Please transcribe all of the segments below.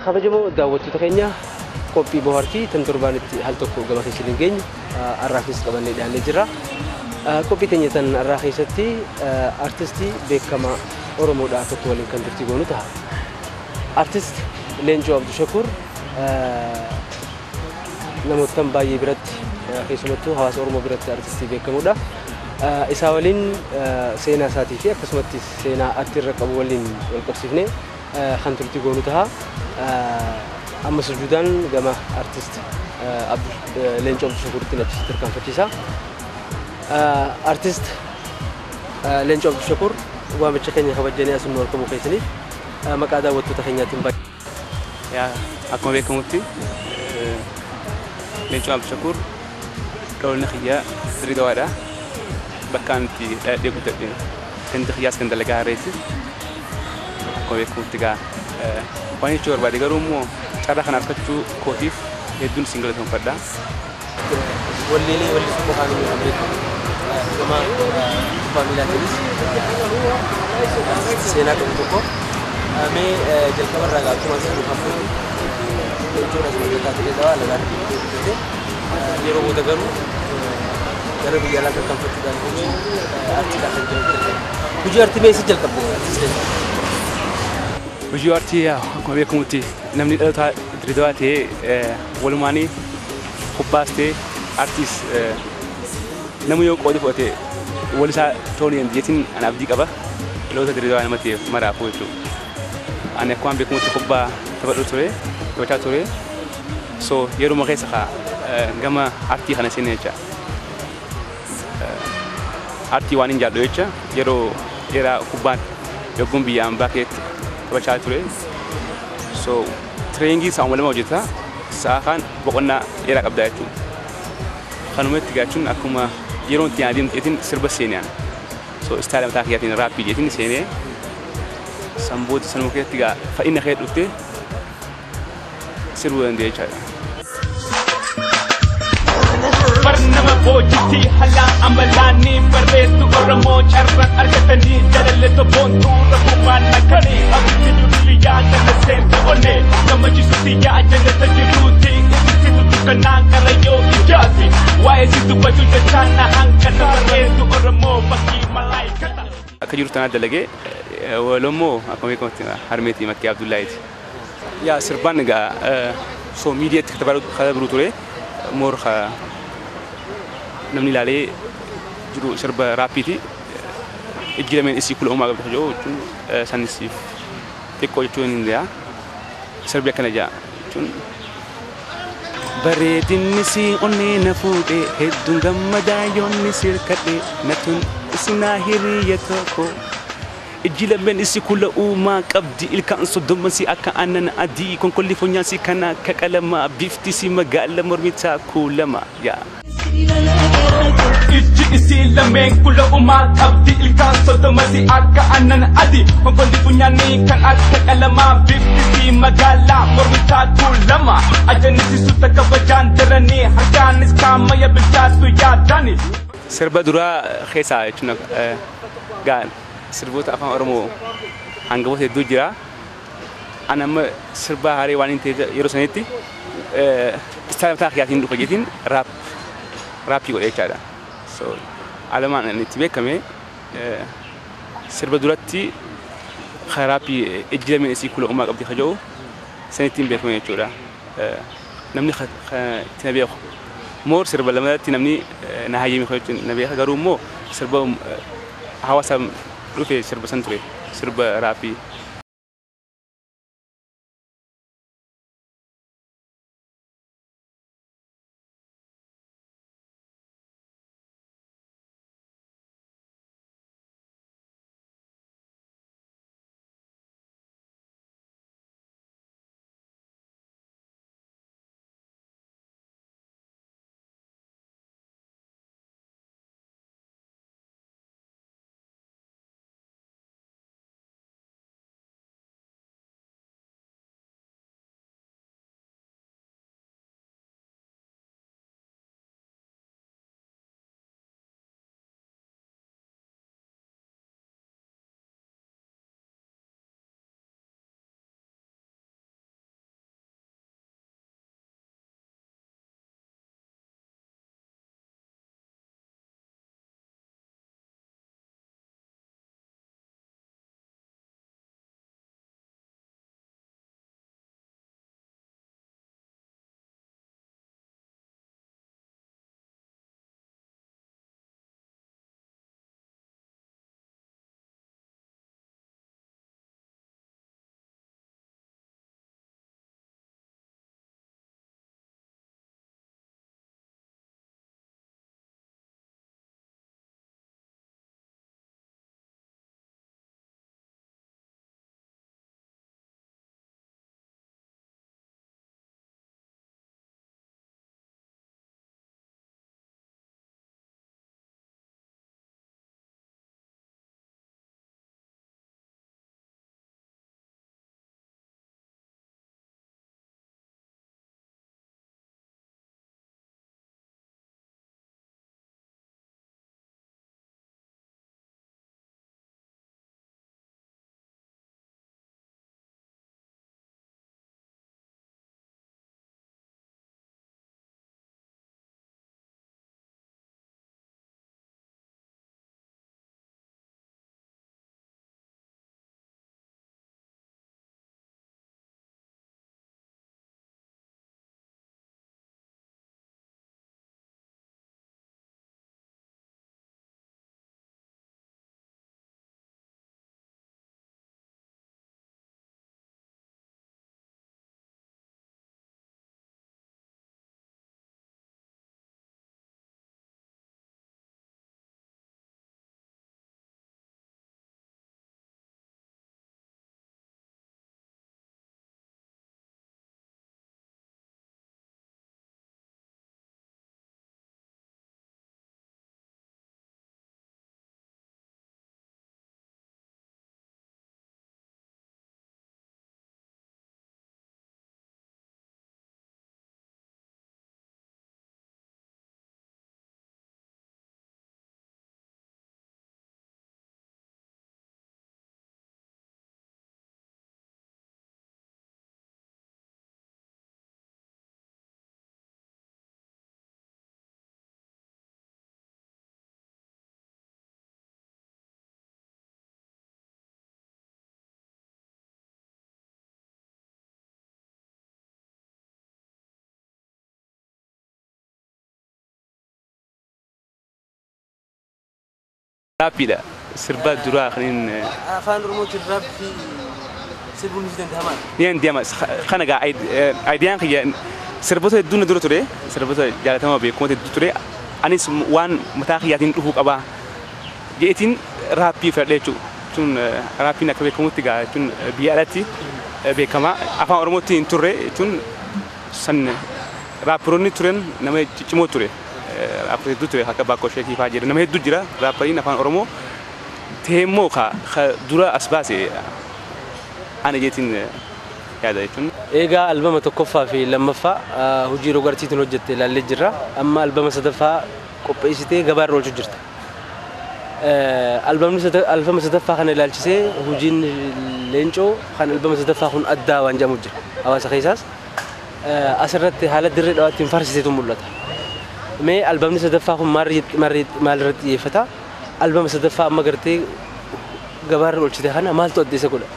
kabajamoo daawwattoota keenya qophii bohaartii tan torbaanitti hal tokko gama keessaniin geenyu arraafis qabannee dhiyaannee jirra. Qophii keenya tan arraa keessatti artistii beekamaa Oromoodhaa tokko waliin kan turtii goonu ta'a. Artist Leencoo Abdushakuur namootaan baay'ee biratti keessumattuu hawaasa Oromoo biratti artistii beekamuudha. Isaa waliin seenaa isaatii fi akkasumatti seenaa artii irra qabu waliin wal qabsiifnee kan turtii goonu ta'a. Amma sujuudaan gama artist Leencoo Abdushakuuritti achi tarkaanfachiisa. Artist Leencoo Abdushakuur waamicha keenya kabajanii asuma wal qabuu keessaniif maqaa daawwattoota keenyaatiin baay'ee. Akkuma beekamutti Leencoo Abdushakuur dhoolna xiyyaa Dirreedawaadha. Bakka itti dhaadhee guddadhe kan xiyyaas kan dalagaa reeti. Akkuma beekamutti gaa waan jechuun barbaade garuu immoo carraa kan argachuu kootiif hedduun isin galateeffadha. Walleelee wallisuu qofaan yoo beekamu gama faamilaatiinis seenaa qabu tokko mee jalqaba irraa akkuma isin hafuu Leencoon asuma jalqabaa Dirreedawaa lagaa dhibee yeroo booda garuu gara biyya alaa tarkaanfachuudhaan hojii artiidhaa kan jalqabde. Hojii artii mee isin jalqabde? Hojii artii akkuma beekamutti namni dhaloota Dirreedawaa ta'ee walumaanii kubbaas ta'ee artiis nama yoo qoodi fudhatee wal isaa ta'uu hin jeetiin ana abdii qaba. Dhaloota Dirreedawaa nama ta'eef maraafuu jechuudha. Ani akkuma beekamutti kubbaa taphadhu ture, taphachaa ture. So yeroo keessa gama artii kana seenee jecha. Artii waan hin jaallu jecha yeroo dheeraa kubbaan yogguun biyya ambaa keessatti taphachaa ture. So treeningii isaa uumama hojjeta. Sa'a kan boqonnaa dheeraa qabda jechuudha. Kanuma itti gaachuun akkuma yeroo itti adeemteetiin sirba seenaan. So istaayila mataa kiyyaatiin raappii jeetiin seenee samboota sanuma keessatti gaa fa'inna kee dhuftee sirbuu danda'e jechaadha. Barnama boojiti halaa amalaanii barreessu Oromoo carraan argatanii jalalle toboontuu rakkoomaan nakanii abiddi durri yaadana seensa onee nama jisuuti yaadana jiruuti ibsitu dukkanaan karayyoo ijaasi waa'ee si dubbatu jechaana hankana barreessu Oromoo bakkii malaayikata. Akka jiru tanaa dalagee walommoo akkuma beekamutti harmeetii Makkii Abdullaahiiti. Yaa sirbaan egaa soo miidiyaatti kan biruu ture moor namni ilaalee jiru sirba raappiiti. Ijji lameen isii kula uumaa qabdu jechuun sannisiif xiqqoo jechuun hin dee'a. Sirbi akkana jaa jechuun bareedinni si onnee na fuudhee hedduun gammadaa yoonni sirkadhee natun isinaa hiriyya tokko. Ijji lameen isii kula uumaa qabdi ilkaan soddoma si akka aannan adii konkolli fonyaan si kana akka qalamaa bifti si magaala mormitaa kuulama yaa. Ijji isii lameen kula uumaa qabdi ilkaan soddoma si akka aannan adii konkolli fonyaan kan akka qalamaa bifti si magaala mormitaa kuulama ajannisi sutta kabajaan daranii harkaanis kaamaya bilchaasu yaadani. Sirba duraa keessaa jechuun gaan sirboota afaan Oromoo hangafoota hedduu jira. Ani amma sirba haarii waan hin ta'e yeroo sanitti istaayila mataa kiyyaatiin dhufa jeetiin raappii godhe jechaadha. So alamaan inni itti beekame sirba duratti raappii ijji lameen isii kula uumaa qabdi kaja'u sanittiin beekame jechuudha. Namni itti na beeku moor sirba lamatti namni na hayyame na beeka garuu immoo sirba hawaasa dhufee sirba san ture sirba raappii. رابيدا سربا درا خلين afaan oromootiin raabbii sirbuun ni danda'amaa ين ديما خنا قاعد ايديان خي سربته دون درو تري سربته جالتما بيكون تري اني وان متاخياتين دفو قبا جيتين رابي فدلچو تون رابي نكبي كومتي غا تون بيالاتي بكما افان اورموتين توري تون سن رابروني تورن نمي چمو توري après tout haka ba ko sheki fajir na me dujira rapari na fan oromo temo kha dura asbase ana jetin yaada yetun eega albama tokkoffaa fi lammaffaa hojii rogartiitiin hojjette ilaalle jirra amma albama sadaffaa qopheessitee gabaarra oolchu jirta albama sadaffaa kana ilaalchisee hojiin leencoo kan albama sadaffaa kun addaa waan jedhamu jira hawaasa keessaas asirratti haala dirree dhawaattiin farsiseetu mul'ata mee albamni sadaffaa kun maal irratti xiyyeeffata albama sadaffaa amma gartee gabaarra oolchite kana maaltu addeessa godha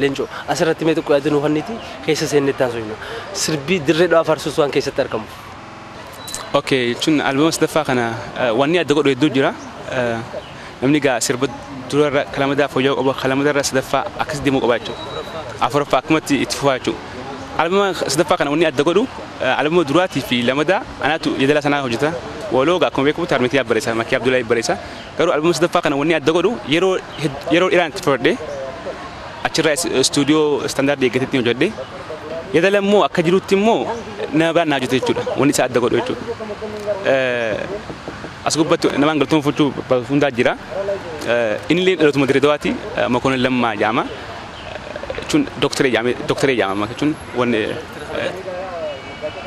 leencoo asirratti mee tokko yaadannoo kanniti keessa seenne taasifna sirbii dirree dhawaa farsuus waan keessatti argamu okay chun albama sadaffaa kana wanni adda godhu hedduu jira namni gaa sirba durarra kalamada fooyyoo qaba kalamadara sadaffaa akkas deemuu qabaachu afuraffaa akkumatti itti fufaachu albama sadaffaa kana wanni adda godhu albama duraatii fi lamada anaatu yedala sanaa hojjeta waloo gaa akkuma beekamu tarmitii abbareessa Makii Abdullahi Abbareessa garuu albama sadaffaa kana wanni adda godhu yeroo dheeraan itti fudhadhe achirra studio standard eeggatetti hojjedhe yedala immoo akka jirutti immoo nama naa hojjete jechuudha wanni isaa adda godhu jechuudha as gubbatti namaan galtoonfachuu hundaa jira inni illee dhalootuma Dirreedawaati Makoonnin Lammaa jedhama jechuun doktoree jedhama jechuun wanni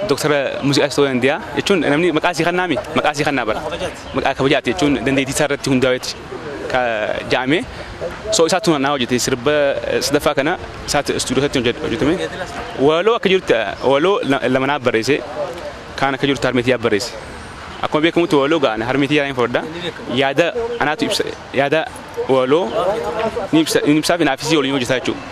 doktora muuziqaa ta'uu danda'a jechuun namni maqaa isii kannaami maqaa isii kannaa bara maqaa kabajaati jechuun dandeettii isaa irratti hundaa'eeti ka jedhame so isaatu naa hojjete sirba sadaffaa kana isaatu istuudiyootti hojjetame waloo akka jirutti waloo lama naa barreesse kaan akka jirutti harmeetii barreesse akkuma beekamutti waloo gaana harmeetii yaadaan fudhadha yaada anaatu ibsa yaada waloo ni ibsaa fi naafisii waliin hojjetaa jechuudha.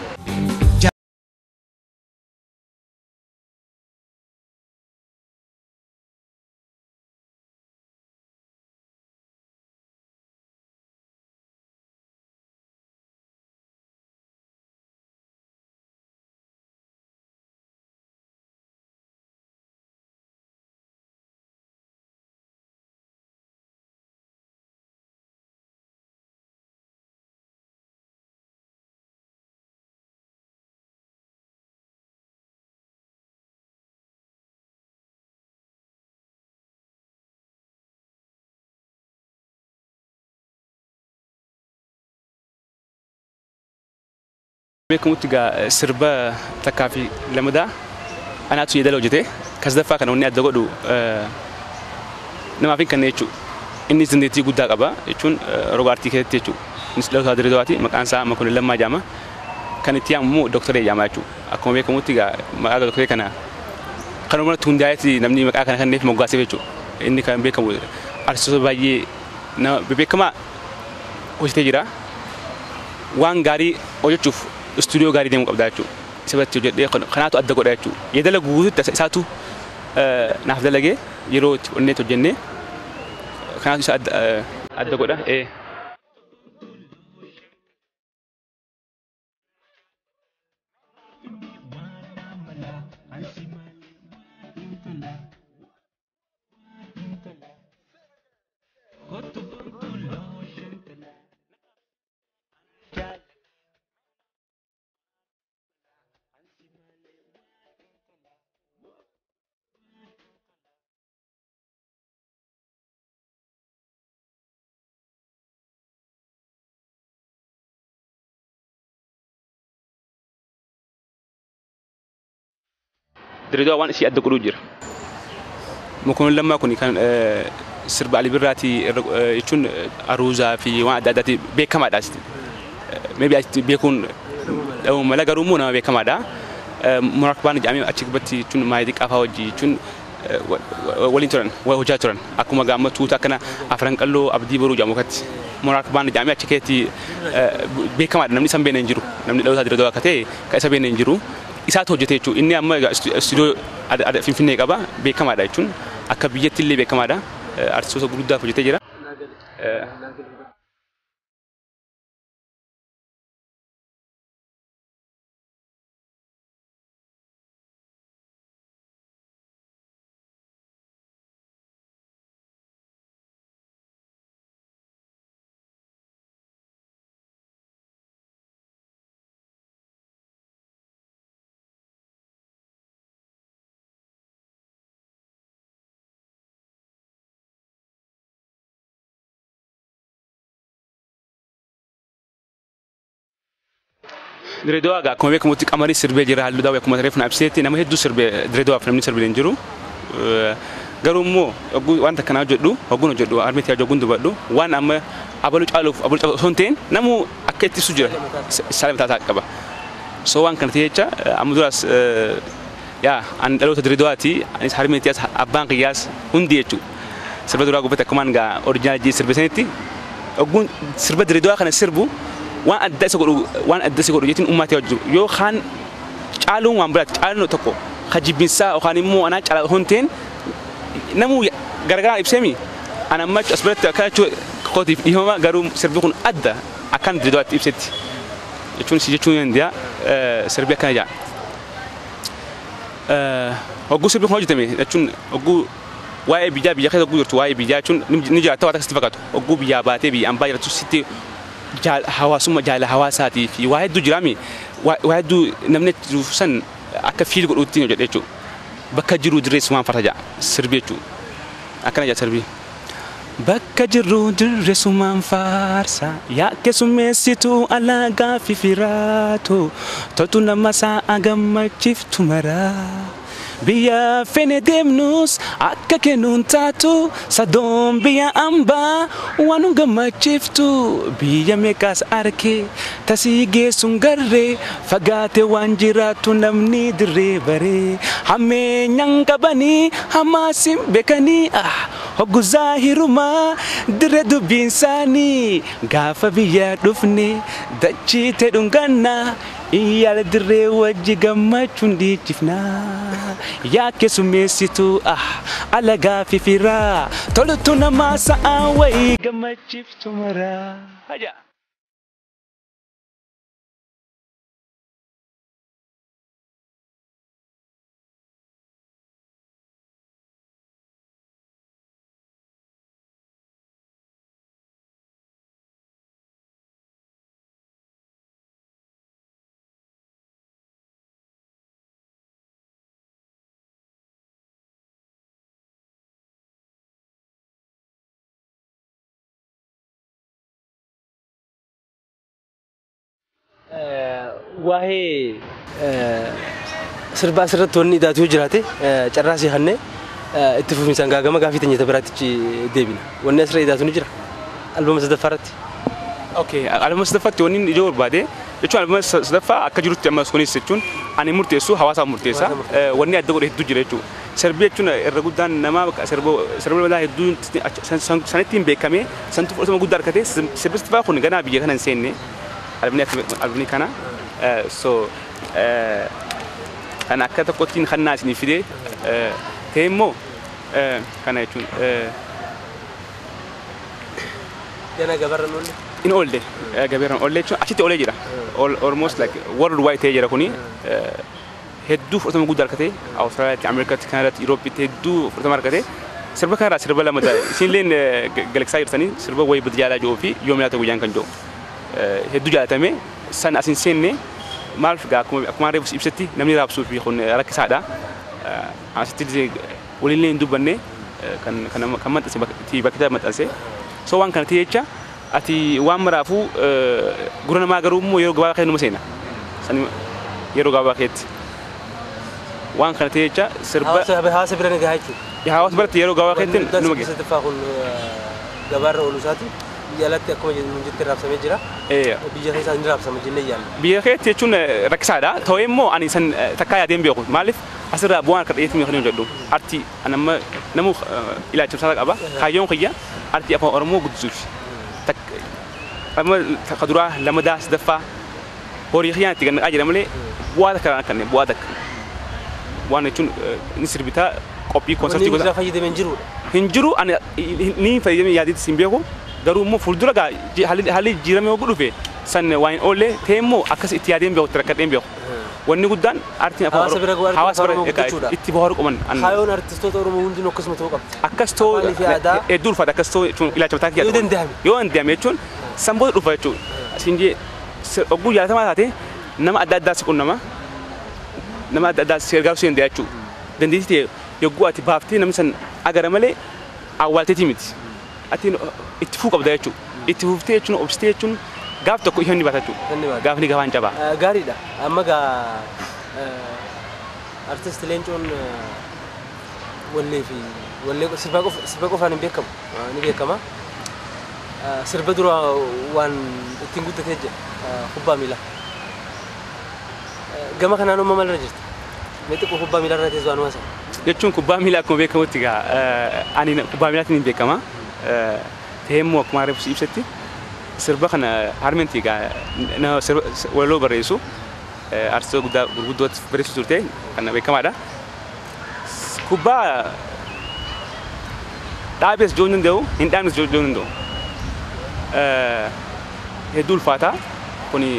beekamutti gaa sirba takkaa fi lamada anaatu yedala hojjete kasdaffaa kana wanni adda godhu namaaf hin kanne jechuudha inni dandeettii guddaa qaba jechuun rogaartii keessatti jechuudha innis dhaloota Dirreedawaati maqaan isaa Makoonnin Lammaa jedhama kan itti yaamu doktoree jedhama jechuudha akkuma beekamutti gaa maqaa doktoree kana kanumatti hundaa'eeti namni maqaa kana kanneef moggaaseef jechuudha inni kan beekamu artistoota baay'ee nama beekamaa hojjetee jira waan gaarii hojjechuuf studio gaarii deemuu qabda jechuudha isatti hojjedhee kanaatu adda godha jechuudha yedala guutuutti isaatu naaf dalagee yeroo itti onneet hojjennee kanaatu isa adda godha Dirreedawa waan isii adda godhu jira Makoonnin Lammaa kun kan sirba Alii Birraati jechuun aruuzaa fi waan adda addaati beekamaadha maybe beekuun mala garuu immoo nama beekamaadha Muraakbaan jedhamee achi gubbatti jechuun maayitii qaafaa hojii jechuun waliin turan hojjaa turan akkuma gaamma tuuta akkana afran qalloo abdii boruu jedhamu katti Muraakbaan jedhamee achi keessatti beekamaadha namni isa hin beekne hin jiru namni dhaloota Dirreedawaa akka ta'e kan isa beekne hin jiru isaatu hojjete jechuudha inni amma studio Finfinnee qaba beekamaadha jechuun akka biyyatti illee beekamaadha artistoota gurguddaaf hojjetee jira Direedoa gaa akkuma beekamutti qamarii sirbee jira halluu daawwee akkuma reefuna abseetti nama hedduu sirbee Direedoa fi namni sirbee hin jiru. Garuu immoo wanta kana hojjedhu hogguun hojjedhu armeetii hojjeguun dubadhu waan amma abaluu caaluuf abaluu caaluuf osoo hin ta'in namuu akka itti ibsu jira isaa mataa qaba. So waan kana ta'e jecha amma duraas yaa an dhaloota Direedoaati anis harmeetii as abbaan qiyyaas hundi jechuudha. Sirba duraa gubbatti akkumaan gaa oriijinaal sirba sanitti hogguun sirba Direedoa kana sirbu waan adda isa godhu jechuun uummatee hojjetu yoo kaan caaluun waan biraatti caaluun tokko hajibinsaa yookaan immoo anaa caalaa honteen namuu gargaaraan ibseemi ana amma as biratti akka kootiif dhihama garuu sirbi kun adda akkan Direedoaatti ibsetti jechuun si jechuun yandiyaa sirbi akkana jaa hogguu sirbi kun hojjetame jechuun hogguu waa'ee biyyaa keessa hogguu jirtu waa'ee biyyaa jechuun ni jiraata waan akkasitti fakkaatu hogguu biyyaa baatee biyya ambaa jirtu sitti hawaasummaa jaala hawaasaatii fi waa hedduu jiraami waa hedduu namni san akka fiil godhuutti hojjedhe jechuudha. Bakka jiru dirreessumaan farja sirbi jechuudha. Akkana jaa sirbi. Bakka jiru dirreessumaan farsa yaa keessummeessitu alagaa fi firaatu totu nama sa'a gammachiiftu maraa. Biyya fene deemnus akka kennuun taatu sadoon biyya ambaa waan gammachiiftu biyya meeqaas arkee tasii geessuun garree fagaate waan jiraatu namni dirree baree hammeenyaan qabanii hamaasin beekanii hoggu zaahirumaa dirree dubbiin isaanii gaafa biyya dhufne dachii ta'e dhungannaa. Iyyaala dirree wajji gammachuun dhiichifnaa yaa keessummeessitu alagaa fi firaa tolutu namaa sa'a wayii gammachiiftu maraa. Waa'ee sirba asirratti wanni idaatu jiraate carraasii hannee itti fufinsaan gaagama gaafii teenyata biraatichi deebina. Wanni asirra idaatu ni jira albama sadaffaa irratti. Okay, albama sadaffaatti wanni ijoo barbaade jechuun albama sadaffaa akka jirutti amma kunis jechuun ani murteessu hawaasaaf murteessa wanni adda godhe hedduu jira jechuudha. Sirbi jechuun irra guddaan namaa sirba madaa hedduu sanittiin beekamee santu fudhatama guddaa argatee sirbi sadaffaa kun ganaa biyya kana hin seenne albamni kana. So kan akka tokkottiin kannaa isinii fidee ta'e immoo kana jechuun Yana gabarran olle? In olle gabarran olle jechuun achitti olee jira almost like worldwide ta'ee jira kuni hedduu fudhatama guddaa argatee Awustiraaliyaatti, Ameerikaatti, Kanaadaatti, Yuuroopitti hedduu fudhatama argatee sirba kanarraa sirba lama isinilleen galaksaa jirtanii sirba wayii bada jaalaa jiruu fi yoomiyaa ta'e guyyaan kan jiru hedduu jaalatame san asin seenne maal gaa akkuma reefus ibsatti namni raabsuu fi kun rakkisaadha. Asitti waliin hin dubbanne kan maxxanse bakka maxxanse. So waan kana ta'e jecha ati waan maraafuu gura namaa garuu immoo yeroo gabaabaa keessa numa seena. San yeroo gabaabaa keessatti waan kana ta'e jecha sirba hawaasa bira ni gahaa jechuudha. Hawaasa biratti yeroo gabaabaa keessatti numa geessa. Sadaffaa kun gabaarra ooluu isaati. Biyyaalatti akkuma jetti raabsamee jira. Biyya keessaa inni raabsama jennee yaalla. Biyya keessatti jechuun rakkisaadha. Ta'ee immoo ani san takkaa yaadeen beeku. Maaliif asirraa bu'aan akka dhageettii kan jedhu artii anamma namu ilaalcha qaba. Kaayyoon kiyya artii afaan Oromoo guddisuuf. Amma kaduraa lamadaa sadaffaa horii kiyyaan itti gannaqaa jira malee bu'aa takka kan akkane bu'aa takka. Waan jechuun inni sirbitaa qophii koonsartii godha. Wanni fayyadamee hin jiru. Hin jiru ani ni fayyadamee yaadeetti sin beeku. Garuu immoo fuuldura gaa haalli jijjiiramee yoo dhufe san waan oolle ta'e immoo akkas itti yaadeen beeku itti rakkadheen beeku. Wanni guddaan artiin afaan Oromoo hawaasa bira itti bohaaru qaban. Kaayyoon artistoota Oromoo hundinuu akkasuma ta'uu qabdi. Akkas ta'uu hedduu ulfaata akkas ta'uu jechuun ilaalcha mataa kiyyaatu. Yoo danda'ame jechuun sanboota dhufa jechuudha. Asiin jee ogguu jaalatamaa taate nama adda addaa si qunnama nama adda addaa si gargaarsuu danda'a jechuudha. Dandeettii ta'e yogguu ati baaftee namni san agara malee awwaalteetii miti. Ati itti fuu qabda jechuudha. Itti fuuftee jechuun obsitee jechuun gaaf tokko ihonni baatatu gaaf ni gafaan cabaa gaariidha amma gaa artist leencoon wallee fi wallee sirba qofaan hin beekamu ni beekama sirba dura waan ittiin guddatee jira kubbaa miilaa gama kanaan uumama irra jirti mee xiqqoo kubbaa miilaa irra teessu waan waasa jechuun kubbaa miilaa akkuma beekamutti gaa ani kubbaa miilaatiin hin beekama teemmoo akkuma reefus ibsatti sirba kana harmeentii gaa waloo barreessu artistoota gurguddootti barreessu turte kan beekamaadha kubbaa dhaabees joon danda'u hin dhaabnes joon danda'u hedduu ulfaataa kuni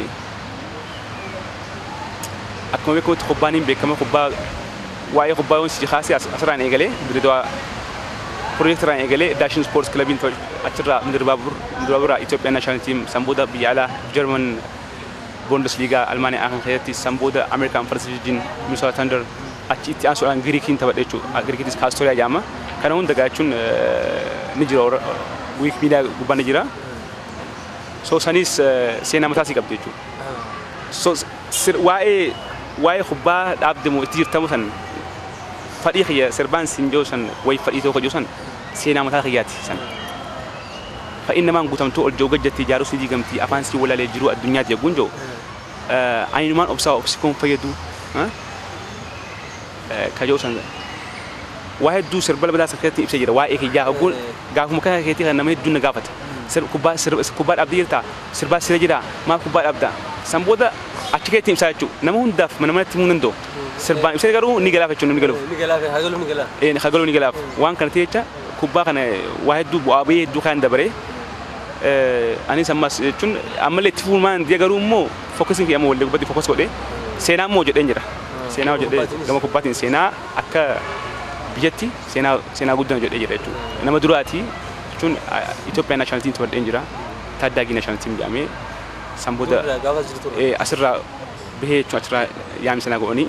akkuma beekamutti kubbaan hin beekama kubbaa waa'ee kubbaa yoon si kaasee asirraan eegalee Dirreedawaa piroojeektiraan eegalee Daashin Sports Clubiin achirraa Midiraabura Itoophiyaa naashinaal tiim sanbooda biyya alaa Jarman Bundesliga Almaaniyaa kan keessatti sanbooda Amerikaan Faransiijiin Minnesota Thunder achi itti aansuudhaan Giriikiin taphadhe jechuudha Giriikiitis Kaastooriyaa jedhama kana hunda gaachuun ni jira Wikipedia gubbaa ni jira so sanis seenaa mataa isii qabdi jechuudha so waa'ee kubbaa dhaabdamu itti jirtamu san fadhii kiyya sirbaan sinjoo san wayi fadhii tokko jiru san seenaa mataa kiyyaati san fa'in namaan guutamtuu ol joo gajjatti ijaaruu si diigamtii afaan si walaalee jiru addunyaatti eeguun joo ayinumaan obsi kun fayyadu kajoo san waa hedduu sirba labadaa sakkeetti ibsee jira waa'ee kiyyaa ogguun gaafuma kana keetii kan nama hedduun na gaafata kubbaa dhaabdee jirta sirbaa sira jira maaf kubbaa dhaabda san booda achi keetti ibsaa jechuudha nama hundaaf mana manatti himuu danda'u sirbaan ibsee garuu ni galaaf jechuudha ni galuuf hagaluu ni galaaf waan kana ta'e jecha kubbaa kana waa hedduu bu'aa bahee hedduu kan dabaree anis ammas jechuun ammallee itti fuulmaan diya garuu immoo fokkasiin kiyya amma wallee gubbatti fokkas godhee seenaa immoo jedheen jira seenaa jedhee gama kubbaatiin seenaa akka biyyatti seenaa guddaan jedhee jira jechuudha nama duraati jechuun Itoophiyaa naashinaal tiim taphadheen jira taaddaagii naashinaal tiim jedhamee sanbooda asirraa bahee jechuun asirraa yaami sanaa godhanii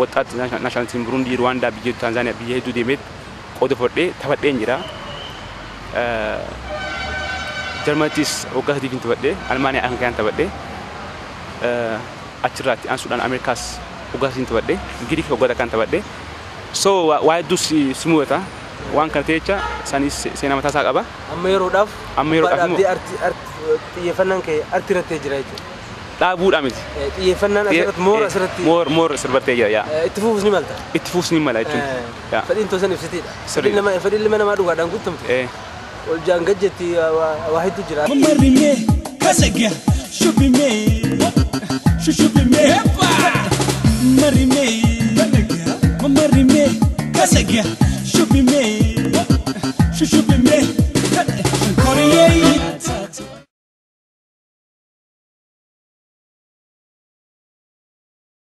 waxaatti naashinaal tiim Burundii Ruwaandaa biyya Taanzaaniyaa biyya hedduu deemee qooda fudhadhee taphadheen jira Jarmanittis waggaa sadiitiin taphadhee Almaaniyaa kan ka'an taphadhee achirraatti aansuudhaan Ameerikaas waggaa sadiitiin taphadhee Giriik waggaa kan taphadhee so waa hedduu si mudata waan kana ta'e jecha sanis seenaa mataa isaa qaba. Amma yeroodhaaf immoo xiyyeeffannaan kee arti irratti jira jechuudha. Dhaabuudha miti. Xiyyeeffannaan asirratti moora sirbattee jira. Itti fufuus ni malta. Itti fufuus ni mala jechuudha. Fedhiin toosan ibsitiidha. Fedhiin ilma namaa dhugaadhaan guutamte. Ol jaan gajjetti waa hedduu jira. Mamarrimee kasagya shubimee shushubimee marimee mamarrimee kasagya shubimee shushubimee